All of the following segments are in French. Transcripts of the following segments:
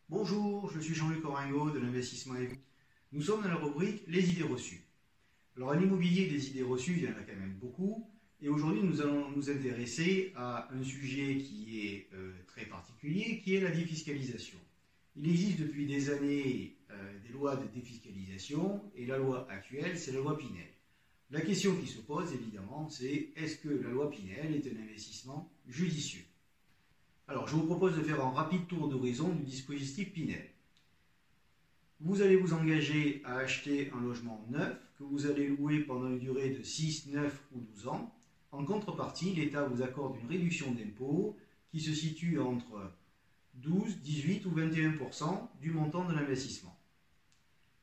Bonjour, je suis Jean-Luc Oringo de l'Investissement et vous. Nous sommes dans la rubrique Les idées reçues. Alors, à l'immobilier, des idées reçues, il y en a quand même beaucoup. Et aujourd'hui, nous allons nous intéresser à un sujet qui est très particulier, qui est la défiscalisation. Il existe depuis des années des lois de défiscalisation, et la loi actuelle, c'est la loi Pinel. La question qui se pose, évidemment, c'est est-ce que la loi Pinel est un investissement judicieux? Alors, je vous propose de faire un rapide tour d'horizon du dispositif Pinel. Vous allez vous engager à acheter un logement neuf que vous allez louer pendant une durée de 6, 9 ou 12 ans. En contrepartie, l'État vous accorde une réduction d'impôt qui se situe entre 12, 18 ou 21% du montant de l'investissement.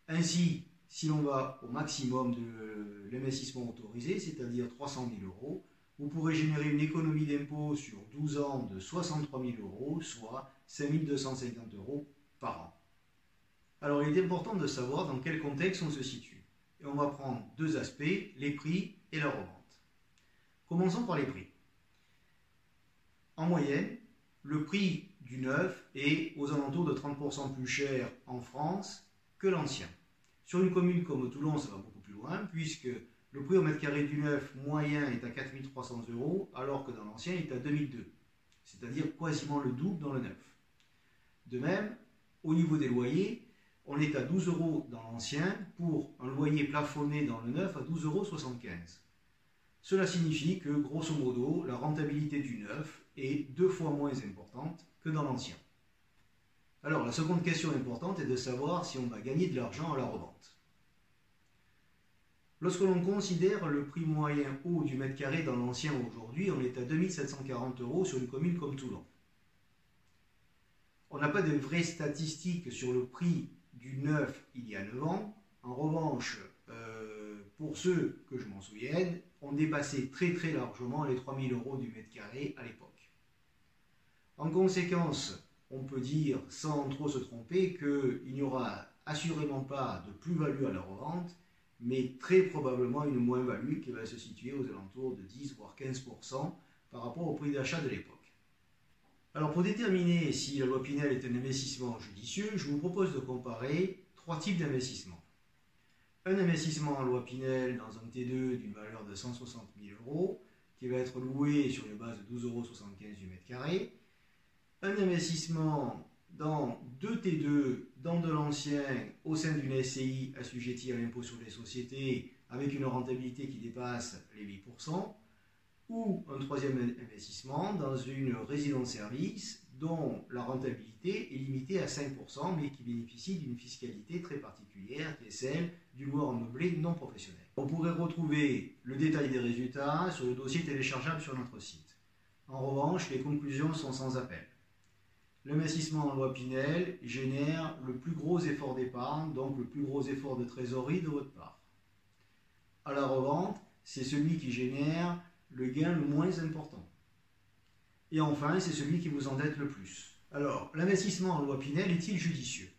Ainsi, si l'on va au maximum de l'investissement autorisé, c'est-à-dire 300 000 euros, vous pourrez générer une économie d'impôt sur 12 ans de 63 000 euros, soit 5 250 euros par an. Alors, il est important de savoir dans quel contexte on se situe. Et on va prendre deux aspects, les prix et la revente. Commençons par les prix. En moyenne, le prix du neuf est aux alentours de 30% plus cher en France que l'ancien. Sur une commune comme Toulon, ça va beaucoup plus loin, puisque le prix au mètre carré du neuf moyen est à 4 300 euros, alors que dans l'ancien, il est à 2002, c'est-à-dire quasiment le double dans le neuf. De même, au niveau des loyers, on est à 12 euros dans l'ancien pour un loyer plafonné dans le neuf à 12,75 euros. Cela signifie que, grosso modo, la rentabilité du neuf est 2 fois moins importante que dans l'ancien. Alors, la seconde question importante est de savoir si on va gagner de l'argent à la revente. Lorsque l'on considère le prix moyen haut du mètre carré dans l'ancien aujourd'hui, on est à 2 740 euros sur une commune comme Toulon. On n'a pas de vraies statistiques sur le prix du neuf il y a 9 ans. En revanche, pour ceux que je m'en souvienne, on dépassait très largement les 3 000 euros du mètre carré à l'époque. En conséquence, on peut dire sans trop se tromper qu'il n'y aura assurément pas de plus-value à la revente, mais très probablement une moins-value qui va se situer aux alentours de 10 voire 15% par rapport au prix d'achat de l'époque. Alors, pour déterminer si la loi Pinel est un investissement judicieux, je vous propose de comparer 3 types d'investissements. Un investissement en loi Pinel dans un T2 d'une valeur de 160 000 euros qui va être loué sur une base de 12,75 euros du mètre carré. Un investissement dans 2 T2 dans de l'ancien au sein d'une SCI assujettie à l'impôt sur les sociétés avec une rentabilité qui dépasse les 8%, ou un troisième investissement dans une résidence-service dont la rentabilité est limitée à 5% mais qui bénéficie d'une fiscalité très particulière qui est celle du loueur en meublé non professionnel. On pourrait retrouver le détail des résultats sur le dossier téléchargeable sur notre site. En revanche, les conclusions sont sans appel. L'investissement en loi Pinel génère le plus gros effort d'épargne, donc le plus gros effort de trésorerie de votre part. À la revente, c'est celui qui génère le gain le moins important. Et enfin, c'est celui qui vous endette le plus. Alors, l'investissement en loi Pinel est-il judicieux?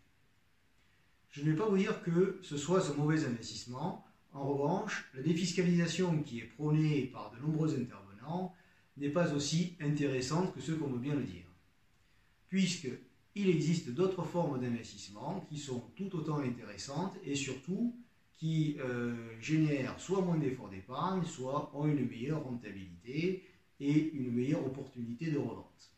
Je ne vais pas vous dire que ce soit un mauvais investissement. En revanche, la défiscalisation qui est prônée par de nombreux intervenants n'est pas aussi intéressante que ceux qu'on veut bien le dire. Puisqu'il existe d'autres formes d'investissement qui sont tout autant intéressantes et surtout qui génèrent soit moins d'efforts d'épargne, soit ont une meilleure rentabilité et une meilleure opportunité de revente.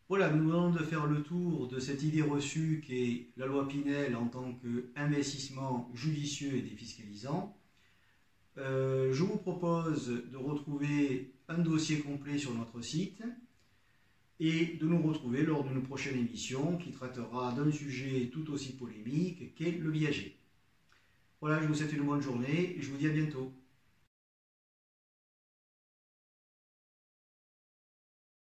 Voilà, nous venons de faire le tour de cette idée reçue qu'est la loi Pinel en tant qu'investissement judicieux et défiscalisant. Je vous propose de retrouver un dossier complet sur notre site et de nous retrouver lors d'une prochaine émission qui traitera d'un sujet tout aussi polémique qu'est le viager. Voilà, je vous souhaite une bonne journée et je vous dis à bientôt.